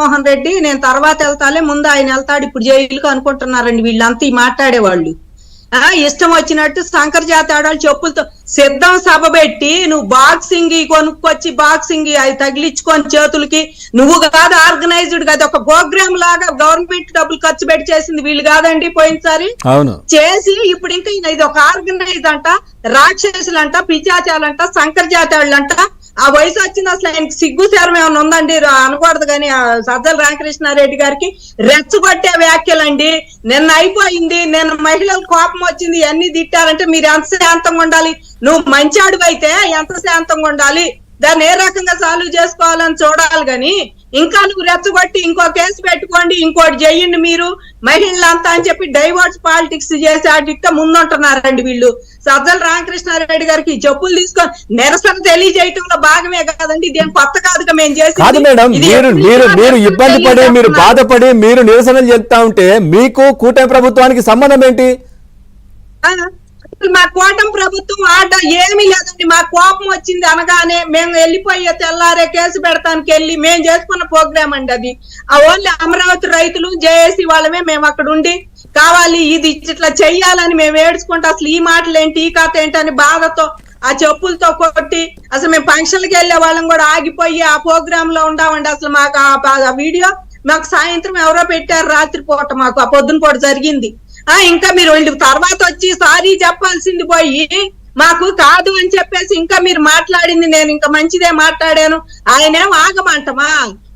జగన్మోహన్ రెడ్డి నేను తర్వాత వెళ్తాలే, ముందు ఆయన వెళ్తాడు ఇప్పుడు జైలుకు అనుకుంటున్నారండి వీళ్ళంతా ఈ మాట్లాడేవాళ్ళు. ఇష్టం వచ్చినట్టు శంకర్ జాతి ఆడాలి చెప్పులతో సిద్ధం సభ పెట్టి నువ్వు బాక్సింగ్ కొనుక్కొచ్చి బాక్సింగ్ అవి తగిలించుకొని చేతులకి, నువ్వు కాదు ఆర్గనైజ్డ్ కాదు, ఒక ప్రోగ్రామ్ లాగా గవర్నమెంట్ డబ్బులు ఖర్చు పెట్టి చేసింది వీళ్ళు కాదండి పోయినసారి చేసి. ఇప్పుడు ఇంకా ఇది ఒక ఆర్గనైజ్ అంట, రాక్షసులంట, పిచాచాలంట, శంకర్ జాతి వాళ్ళంట. ఆ వయసు వచ్చింది అసలు ఆయనకి సిగ్గు శరం ఏమైనా ఉందండి అనకూడదు కానీ సజ్జల రామకృష్ణారెడ్డి గారికి రెచ్చగొట్టే వ్యాఖ్యలండి. నిన్న అయిపోయింది, నిన్న మహిళలకు కోపం వచ్చింది, అన్ని తిట్టారంటే మీరు ఎంత శాంతంగా ఉండాలి? నువ్వు మంచి అడుగైతే ఎంత శాంతంగా ఉండాలి? దాన్ని ఏ రకంగా సాల్వ్ చేసుకోవాలని చూడాలి గాని ఇంకా నువ్వు రెచ్చగొట్టి ఇంకో కేసు పెట్టుకోండి, ఇంకోటి చెయ్యండి మీరు మహిళలంతా అని చెప్పి డైవర్స్ పాలిటిక్స్ చేసి అడిక్క ముందుంటున్నారండి వీళ్ళు. సజ్జల రామకృష్ణారెడ్డి గారికి చెప్పులు తీసుకొని నిరసన తెలియజేయటంలో భాగమే కదండి, ఇదేం కొత్త కాదుగా మేము చేసి. కాదు మేడం, మీరు ఇబ్బంది పడి మీరు బాధపడి మీరు నిరసనలు చేస్తా ఉంటే మీకు కూటమి ప్రభుత్వానికి సంబంధం ఏంటి? మా కూటమి ప్రభుత్వం ఆట ఏమీ లేదండి. మా కోపం వచ్చింది అనగానే మేము వెళ్ళిపోయే తెల్లారే కేసు పెడతానికి వెళ్ళి మేము చేసుకున్న ప్రోగ్రామ్ అండి అది. ఆ ఓన్లీ అమరావతి రైతులు జేఏసీ వాళ్ళమే మేము అక్కడ ఉండి కావాలి ఇది ఇట్లా చెయ్యాలని మేము ఏడ్చుకుంటే అసలు ఈ మాటలు ఏంటి, ఈ కథ ఏంటి అని బాధతో ఆ చెప్పులతో కొట్టి అసలు మేము ఫంక్షన్కి వెళ్ళే వాళ్ళం కూడా ఆగిపోయి ఆ ప్రోగ్రామ్ లో ఉండామండి. అసలు మాకు ఆ వీడియో మాకు సాయంత్రం ఎవరో పెట్టారు, రాత్రి పూట మాకు ఆ పొద్దున పూట జరిగింది. ఇంకా మీరు తర్వాత వచ్చి సారీ చెప్పాల్సింది పోయి మాకు కాదు అని చెప్పేసి ఇంకా మీరు మాట్లాడింది నేను ఇంకా మంచిదే మాట్లాడాను, ఆయనేం ఆగమంటమా?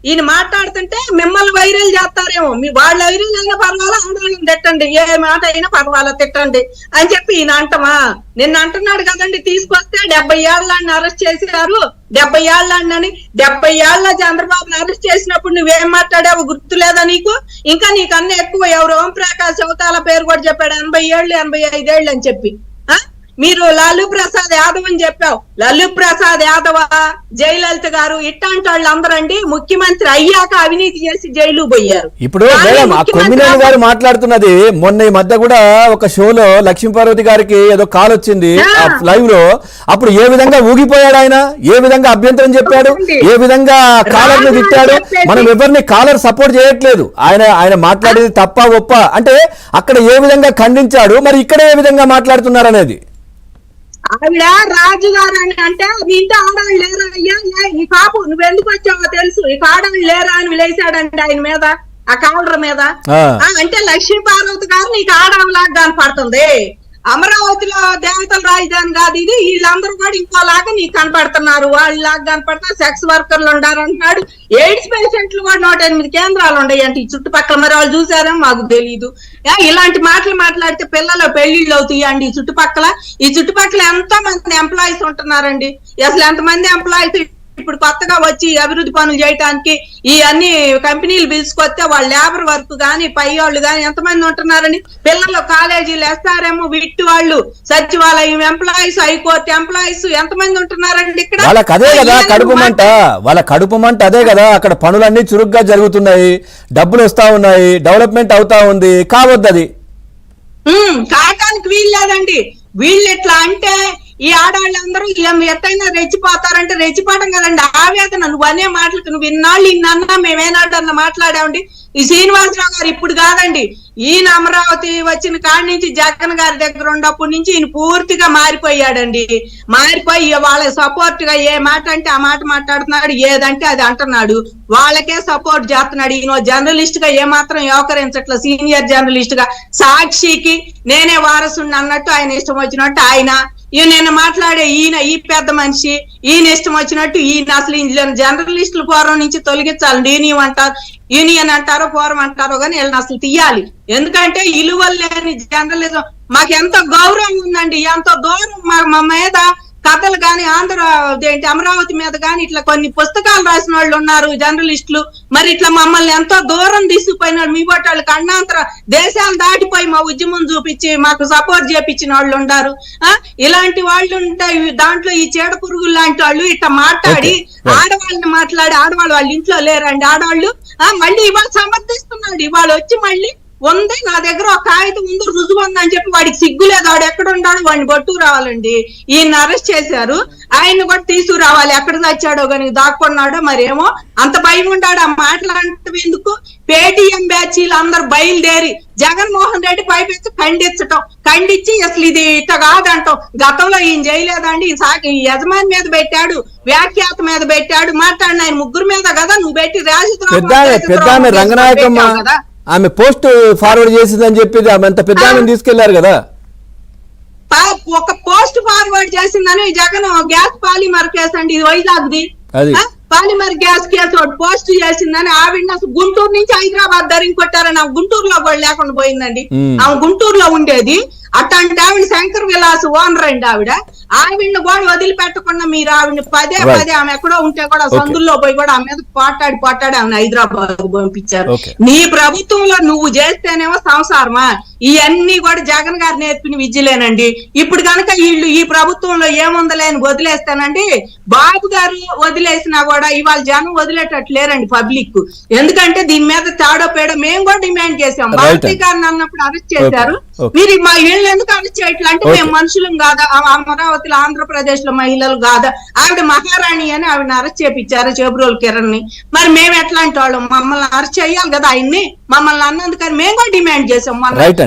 ఈయన మాట్లాడుతుంటే మిమ్మల్ని వైరల్ చేస్తారేమో, మీ వాళ్ళ వైరల్ అయినా పర్వాలా, ఆందోళన తిట్టండి, ఏ మాట అయినా పర్వాలా తిట్టండి అని చెప్పి ఈయన అంటమా? నిన్న అంటున్నాడు కదండి, తీసుకొస్తే 70 ఏళ్ళని అరెస్ట్ చేశారు, 70 ఏళ్ళని 70 ఏళ్ళ చంద్రబాబుని అరెస్ట్ చేసినప్పుడు నువ్వేం మాట్లాడావు గుర్తులేదా నీకు? ఇంకా నీకన్నా ఎక్కువ ఎవరు ఓంప్రకాష్ అవతాల పేరు కూడా చెప్పాడు 80 ఏళ్ళు 85 ఏళ్ళు అని చెప్పి. మీరు లాలూ ప్రసాద్ యాదవ్ అని చెప్పావు, లాలూ ప్రసాద్ యాదవ, జయలలిత గారు ఇట్లాంటి వాళ్ళు అందరండి ముఖ్యమంత్రి అయ్యాక అవినీతి చేసి జైలు పోయారు. ఇప్పుడు మేడం ఆ కొమ్మినేని గారు మాట్లాడుతున్నది మొన్న ఈ మధ్య కూడా ఒక షోలో లక్ష్మీపార్వతి గారికి ఏదో కాల్ వచ్చింది లైవ్ లో, అప్పుడు ఏ విధంగా ఊగిపోయాడు ఆయన, ఏ విధంగా అభ్యంతరం చెప్పాడు, ఏ విధంగా కాలర్ ని తిట్టాడు. మనం ఎవరిని కాలర్ సపోర్ట్ చేయట్లేదు, ఆయన మాట్లాడేది తప్ప ఒప్ప అంటే అక్కడ ఏ విధంగా ఖండించాడు, మరి ఇక్కడ ఏ విధంగా మాట్లాడుతున్నారు అనేది. ఆవిడ రాజుగారు అని అంటే మీ ఇంటి ఆడవాళ్ళు లేరా అయ్యా, ఈ పాపు నువ్వెందుకు వచ్చావో తెలుసు, ఈ ఆడవాళ్ళు లేరా అని లేచాడండి ఆయన మీద, ఆ కాలర్ మీద. అంటే లక్ష్మీ పార్వతి గారు నీకు ఆడవాళ్ళలాగా కనపడుతుంది, అమరావతిలో దేవతల రాజధాని కాదు ఇది, వీళ్ళందరూ కూడా ఇంకోలాగా నీకు కనపడుతున్నారు, వాళ్ళలాగా కనపడుతున్నారు, సెక్స్ వర్కర్లు ఉండారు అంటున్నాడు. ఎయిడ్స్ పేషెంట్లు కూడా 108 కేంద్రాలు ఉన్నాయి అంటే ఈ చుట్టుపక్కల, మరి వాళ్ళు చూసారో మాకు తెలీదు. ఇలాంటి మాటలు మాట్లాడితే పిల్లలు పెళ్లిళ్ళు అవుతాయండి ఈ చుట్టుపక్కల ఎంతో మంది ఎంప్లాయీస్ ఉంటున్నారండి. అసలు ఎంతమంది ఎంప్లాయీస్ ఇప్పుడు కొత్తగా వచ్చి అభివృద్ధి పనులు చేయడానికి ఈ అన్ని కంపెనీలు పిలుచుకొస్తే వాళ్ళ లేబర్ వర్క్ గాని పై వాళ్ళు గాని ఎంతమంది ఉంటున్నారని, పిల్లలు కాలేజీలు ఎస్ఆర్ఎం విట్టు వాళ్ళు సచివాలయం ఎంప్లాయీస్, హైకోర్టు ఎంప్లాయీస్ ఎంతమంది ఉంటున్నారండి ఇక్కడ. వాళ్ళకి అదే కదా కడుపుమంట, వాళ్ళ కడుపుమంట అదే కదా. అక్కడ పనులన్నీ చురుగ్గా జరుగుతున్నాయి, డబ్బులు వస్తా ఉన్నాయి, డెవలప్మెంట్ అవుతా ఉంది, కావద్దది కాటానికి వీలు లేదండి. వీళ్ళు ఎట్లా అంటే ఈ ఆడవాళ్ళందరూ ఎట్టయినా రెచ్చిపోతారంటే రెచ్చిపోవడం కదండి ఆవేదన. నువ్వు అనే మాటలకు నువ్వు ఇన్నాళ్ళు ఇన్నన్నా మేమేనాడన్నా మాట్లాడామండి. ఈ శ్రీనివాసరావు గారు ఇప్పుడు కాదండి, ఈయన అమరావతి వచ్చిన కాడి నుంచి జగన్ గారి దగ్గర ఉన్నప్పటి నుంచి ఈయన పూర్తిగా మారిపోయాడండి. మారిపోయి వాళ్ళకి సపోర్ట్ గా ఏ మాట అంటే ఆ మాట మాట్లాడుతున్నాడు, ఏదంటే అది అంటున్నాడు, వాళ్ళకే సపోర్ట్ చేస్తున్నాడు. ఈయన జర్నలిస్ట్ గా ఏమాత్రం వ్యవహరించట్ల, సీనియర్ జర్నలిస్ట్ గా సాక్షికి నేనే వారసుని అన్నట్టు ఆయన ఇష్టం వచ్చినట్టు ఆయన నేను మాట్లాడే ఈ పెద్ద మనిషి ఈయన ఇష్టం వచ్చినట్టు ఈయన అసలు జర్నలిస్టుల ఫోరం నుంచి తొలగించాలి. యూనియన్ అంటారో ఫోరం అంటారో కానీ వీళ్ళని అసలు తీయాలి. ఎందుకంటే ఇలువలు లేని జర్నలిజం మాకు ఎంత గౌరవం ఉందండి, ఎంత దూరం మా మీద కథలు గాని అమరావతి మీద గాని ఇట్లా కొన్ని పుస్తకాలు రాసిన వాళ్ళు ఉన్నారు జర్నలిస్టులు. మరి ఇట్లా మమ్మల్ని ఎంతో దూరం తీసుకుపోయినాడు. మీ బట్టి వాళ్ళకి అన్నాంతర దేశాలు దాటిపోయి మా ఉద్యమం చూపించి మాకు సపోర్ట్ చేపించిన వాళ్ళు ఉన్నారు. ఇలాంటి వాళ్ళు ఉంటాయి దాంట్లో ఈ చీడ పురుగులు లాంటి వాళ్ళు ఇట్లా మాట్లాడి ఆడవాళ్ళని మాట్లాడి ఆడవాళ్ళు వాళ్ళ ఇంట్లో లేరండి ఆడవాళ్ళు. మళ్ళీ ఇవాళ సమర్థిస్తున్నాడు, ఇవాళ వచ్చి మళ్ళీ ఉంది నా దగ్గర ఒక కాగితం ముందు రుజువు ఉందని చెప్పి వాడికి సిగ్గులేదు, వాడు ఎక్కడ ఉన్నాడు వాడిని కొట్టు రావాలండి. ఈయన అరెస్ట్ చేశారు, ఆయన్ని కూడా తీసుకురావాలి, ఎక్కడ చచ్చాడో కానీ దాక్కున్నాడో మరేమో అంత భయం ఉంటాడు. ఆ మాటలు అంటే వీళ్ళందరూ బయలుదేరి జగన్మోహన్ రెడ్డి పైపెచ్చి ఖండించి అసలు ఇది ఇట్ట కాదంటాం, గతంలో ఈయన చేయలేదండి, ఈ యజమాని మీద పెట్టాడు, వ్యాఖ్యాత మీద పెట్టాడు, మాట్లాడిన ఆయన ముగ్గురు మీద కదా నువ్వు పెట్టి పెద్ద రంగనాయకమ్మ ఆమె పోస్ట్ ఫార్వర్డ్ చేసిందని చెప్పి ఆమె అంత పెద్ద ఆమెను తీసుకెళ్లారు కదా. ఒక పోస్ట్ ఫార్వర్డ్ చేసిందని జగన్ గ్యాస్ పాలిమర్ కేసు అండి, ఇది వైజాగ్ది పాలిమర్ గ్యాస్ కేసు పోస్ట్ చేసిందని ఆవిడ అసలు గుంటూరు నుంచి హైదరాబాద్ ధరించి కొట్టారని ఆమె గుంటూరులో కూడా లేకుండా పోయిందండి. ఆమె గుంటూరులో ఉండేది. అట్లాంటి ఆవిడ శంకర్ విలాస్ ఓనర్ అండి. ఆవిడని కూడా వదిలిపెట్టకుండా మీరు ఆవిడని పదే ఆమె ఎక్కడో ఉంటే కూడా సందుల్లో పోయి కూడా ఆమె మీద పోటాడి ఆమెను హైదరాబాద్ పంపించారు. నీ ప్రభుత్వంలో నువ్వు చేస్తేనేమో సంసారమా, ఇవన్నీ కూడా జగన్ గారు నేర్పిన విద్యలేనండి. ఇప్పుడు కనుక వీళ్ళు ఈ ప్రభుత్వంలో ఏముందలేని వదిలేస్తానండి, బాబు గారు వదిలేసినా కూడా ఇవాళ జనం వదిలేటట్టు లేరండి పబ్లిక్. ఎందుకంటే దీని మీద తాడో పేడో మేము కూడా డిమాండ్ చేసాం. భారతీ గారిని అన్నప్పుడు అరెస్ట్ చేశారు, మీరు మా ఇళ్ళు ఎందుకు అరెస్ట్ చేయట్లా అంటే మేము మనుషులం కాదా, అమరావతిలో ఆంధ్రప్రదేశ్ లో మహిళలు కాదా, ఆవిడ మహారాణి అని ఆవిడని అరెస్ట్ చేపించారు చేబ్రోల్ కిరణ్ ని. మరి మేము ఎట్లాంటి వాళ్ళం, మమ్మల్ని అరెస్ట్ చేయాలి కదా ఆయన్ని, మమ్మల్ని అన్నందుకని మేము కూడా డిమాండ్ చేసాం.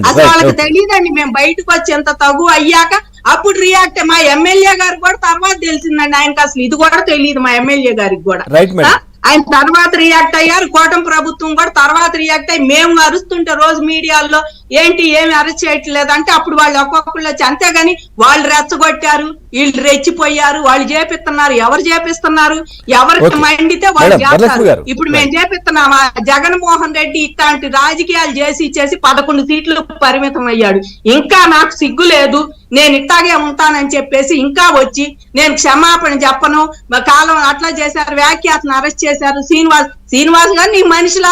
అసలు వాళ్ళకి తెలియదండి, మేము బయటకు వచ్చి ఎంత తగు అయ్యాక అప్పుడు రియాక్ట్. మా ఎమ్మెల్యే గారికి కూడా తర్వాత తెలిసిందండి, ఆయనకి అసలు ఇది కూడా తెలియదు మా ఎమ్మెల్యే గారికి కూడా. ఆయన తర్వాత రియాక్ట్ అయ్యారు, కూటమి ప్రభుత్వం కూడా తర్వాత రియాక్ట్ అయ్యి మేము అరుస్తుంటే రోజు మీడియాల్లో ఏంటి ఏమి అరెస్ట్ చేయట్లేదు అంటే అప్పుడు వాళ్ళు ఒక్కొక్కళ్ళు వచ్చి, అంతేగాని వాళ్ళు రెచ్చగొట్టారు, వీళ్ళు రెచ్చిపోయారు, వాళ్ళు చేపిస్తున్నారు. ఎవరు చేపిస్తున్నారు, ఎవరికి మండితే వాళ్ళు చేస్తారు. ఇప్పుడు మేము చేపిస్తున్నామా, జగన్మోహన్ రెడ్డి ఇట్లాంటి రాజకీయాలు చేసి 11 సీట్లు పరిమితం అయ్యాడు. ఇంకా నాకు సిగ్గు లేదు, నేను ఇట్లాగే ఉంటానని చెప్పేసి ఇంకా వచ్చి నేను క్షమాపణ చెప్పను, కాలం అట్లా చేశారు, వ్యాఖ్యాతను అరెస్ట్ చేశారు, శ్రీనివాస్ గారు నీ మనిషిలా